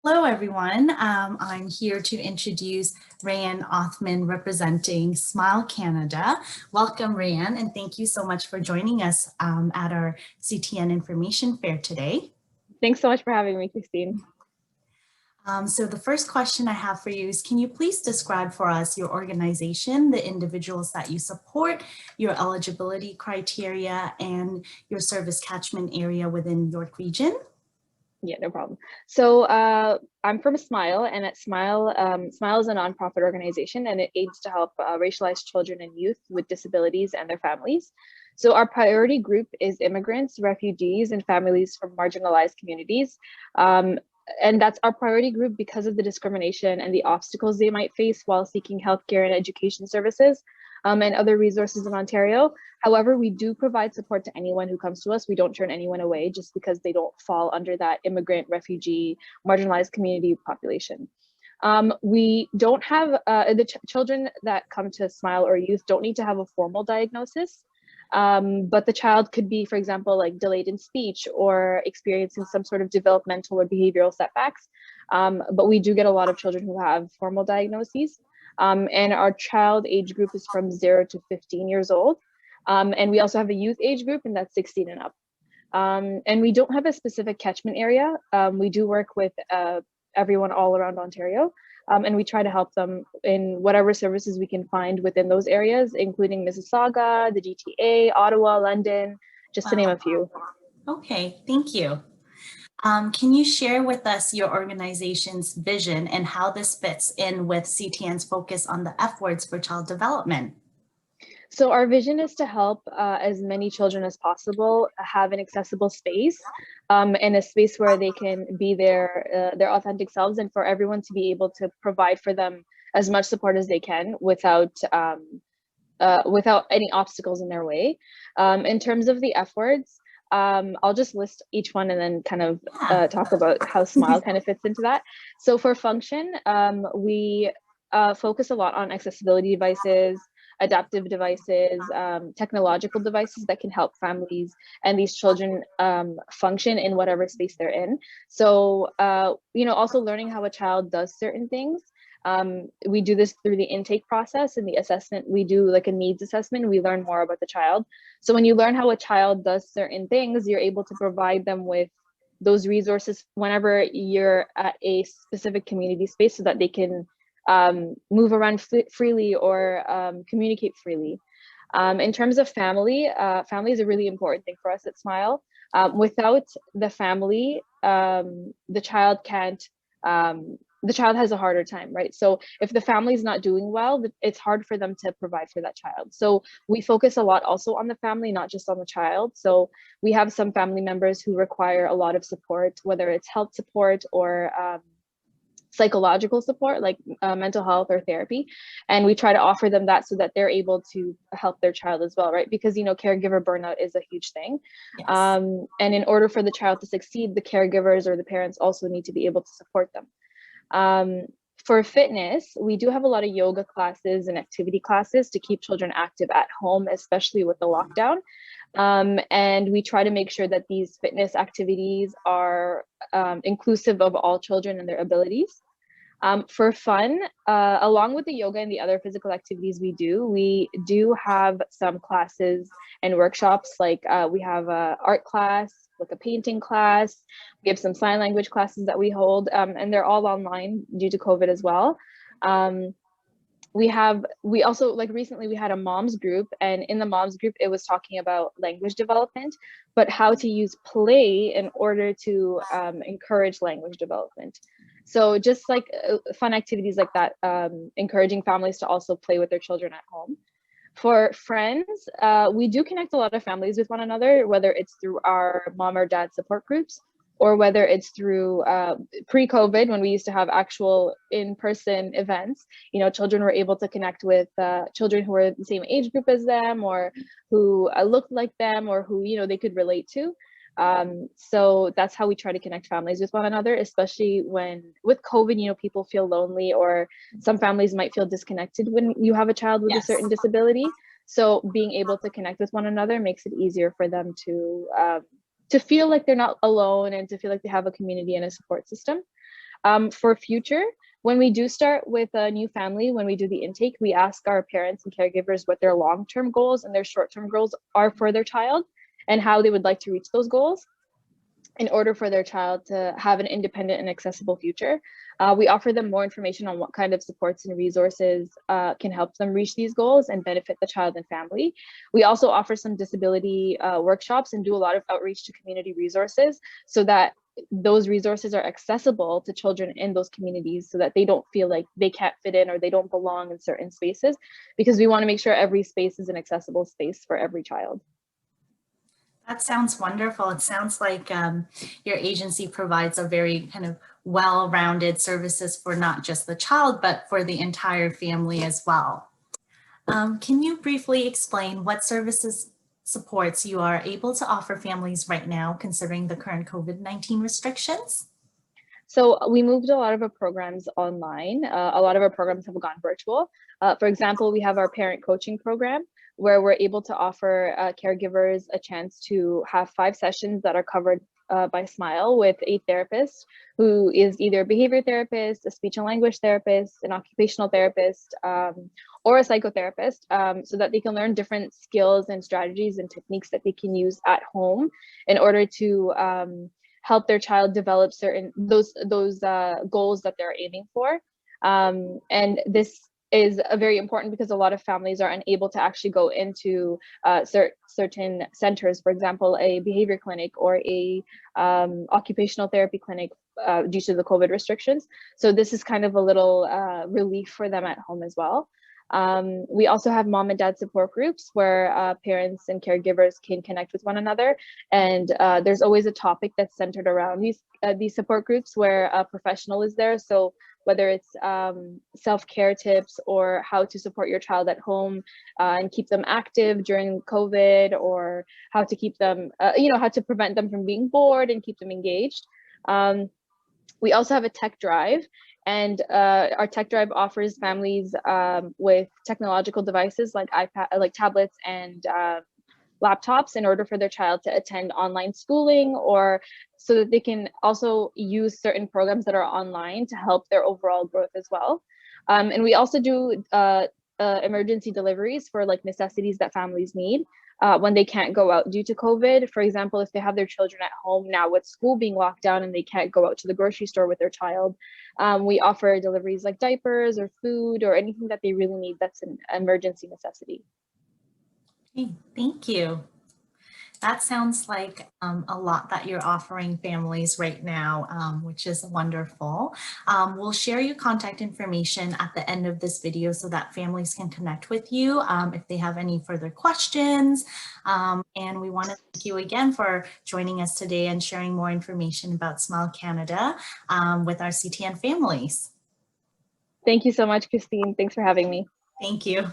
Hello, everyone. I'm here to introduce Rayan Othman representing Smile Canada. Welcome, Rayan, and thank you so much for joining us at our CTN Information Fair today. Thanks so much for having me, Christine. So the first question I have for you is, can you please describe for us your organization, the individuals that you support, your eligibility criteria, and your service catchment area within York Region? Yeah, no problem. So I'm from Smile, and at Smile, Smile is a nonprofit organization, and it aims to help racialized children and youth with disabilities and their families. So our priority group is immigrants, refugees, and families from marginalized communities. And that's our priority group because of the discrimination and the obstacles they might face while seeking healthcare and education services and other resources in Ontario. However, we do provide support to anyone who comes to us. We don't turn anyone away just because they don't fall under that immigrant, refugee, marginalized community population. We don't have, children that come to Smile or youth don't need to have a formal diagnosis. But the child could be, for example, like delayed in speech or experiencing some sort of developmental or behavioral setbacks. But we do get a lot of children who have formal diagnoses. And our child age group is from 0 to 15 years old. And we also have a youth age group, and that's 16 and up. And we don't have a specific catchment area. We do work with everyone all around Ontario. And we try to help them in whatever services we can find within those areas, including Mississauga, the GTA, Ottawa, London, just to name a few. Okay, thank you. Can you share with us your organization's vision and how this fits in with CTN's focus on the F words for child development? So our vision is to help as many children as possible have an accessible space and a space where they can be their authentic selves, and for everyone to be able to provide for them as much support as they can without any obstacles in their way. In terms of the F words, I'll just list each one and then kind of talk about how Smile kind of fits into that. So for function, we focus a lot on accessibility devices, adaptive devices, technological devices that can help families and these children function in whatever space they're in. So, also learning how a child does certain things. We do this through the intake process and the assessment. We do like a needs assessment. We learn more about the child. So when you learn how a child does certain things, you're able to provide them with those resources whenever you're at a specific community space so that they can move around freely or communicate freely. In terms of family, family is a really important thing for us at Smile. Without the family, the child can't, the child has a harder time, right? So if the family is not doing well, it's hard for them to provide for that child. So we focus a lot also on the family, not just on the child. So we have some family members who require a lot of support, whether it's health support or psychological support like mental health or therapy, and we try to offer them that so that they're able to help their child as well, right? Because caregiver burnout is a huge thing. Yes. And in order for the child to succeed, the caregivers or the parents also need to be able to support them. For fitness, we do have a lot of yoga classes and activity classes to keep children active at home, especially with the lockdown. And we try to make sure that these fitness activities are inclusive of all children and their abilities. For fun, along with the yoga and the other physical activities we do have some classes and workshops, like we have an art class, like a painting class. We have some sign language classes that we hold, and they're all online due to COVID as well. We also, like, recently we had a moms group, and in the moms group it was talking about language development, but how to use play in order to encourage language development. So just like fun activities like that, encouraging families to also play with their children at home. For friends, we do connect a lot of families with one another, whether it's through our mom or dad support groups, or whether it's through pre-COVID, when we used to have actual in-person events. Children were able to connect with children who were the same age group as them, or who looked like them, or who they could relate to. So that's how we try to connect families with one another, especially when with COVID, people feel lonely, or some families might feel disconnected when you have a child with a certain disability. So being able to connect with one another makes it easier for them to feel like they're not alone, and to feel like they have a community and a support system. For future, when we do start with a new family, when we do the intake, we ask our parents and caregivers what their long-term goals and their short-term goals are for their child and how they would like to reach those goals in order for their child to have an independent and accessible future. We offer them more information on what kind of supports and resources can help them reach these goals and benefit the child and family. We also offer some disability workshops and do a lot of outreach to community resources so that those resources are accessible to children in those communities so that they don't feel like they can't fit in or they don't belong in certain spaces, because we want to make sure every space is an accessible space for every child. That sounds wonderful. It sounds like your agency provides a very kind of well-rounded services for not just the child, but for the entire family as well. Can you briefly explain what services supports you are able to offer families right now, considering the current COVID-19 restrictions? So we moved a lot of our programs online. A lot of our programs have gone virtual. For example, we have our parent coaching program where we're able to offer caregivers a chance to have 5 sessions that are covered by Smile with a therapist who is either a behavior therapist, a speech and language therapist, an occupational therapist, or a psychotherapist, so that they can learn different skills and strategies and techniques that they can use at home in order to help their child develop certain those goals that they're aiming for. And this is very important because a lot of families are unable to actually go into certain centers, for example, a behavior clinic or a occupational therapy clinic due to the COVID restrictions. So this is kind of a little relief for them at home as well. We also have mom and dad support groups where parents and caregivers can connect with one another. And there's always a topic that's centered around these support groups where a professional is there. So whether it's self-care tips or how to support your child at home and keep them active during COVID, or how to keep them, how to prevent them from being bored and keep them engaged. We also have a tech drive, and our tech drive offers families with technological devices like tablets and laptops in order for their child to attend online schooling, or so that they can also use certain programs that are online to help their overall growth as well. And we also do emergency deliveries for like necessities that families need when they can't go out due to COVID. For example, if they have their children at home now with school being locked down and they can't go out to the grocery store with their child, we offer deliveries like diapers or food or anything that they really need that's an emergency necessity. Okay, thank you. That sounds like a lot that you're offering families right now, which is wonderful. We'll share your contact information at the end of this video so that families can connect with you if they have any further questions. And we want to thank you again for joining us today and sharing more information about Smile Canada with our CTN families. Thank you so much, Christine. Thanks for having me. Thank you.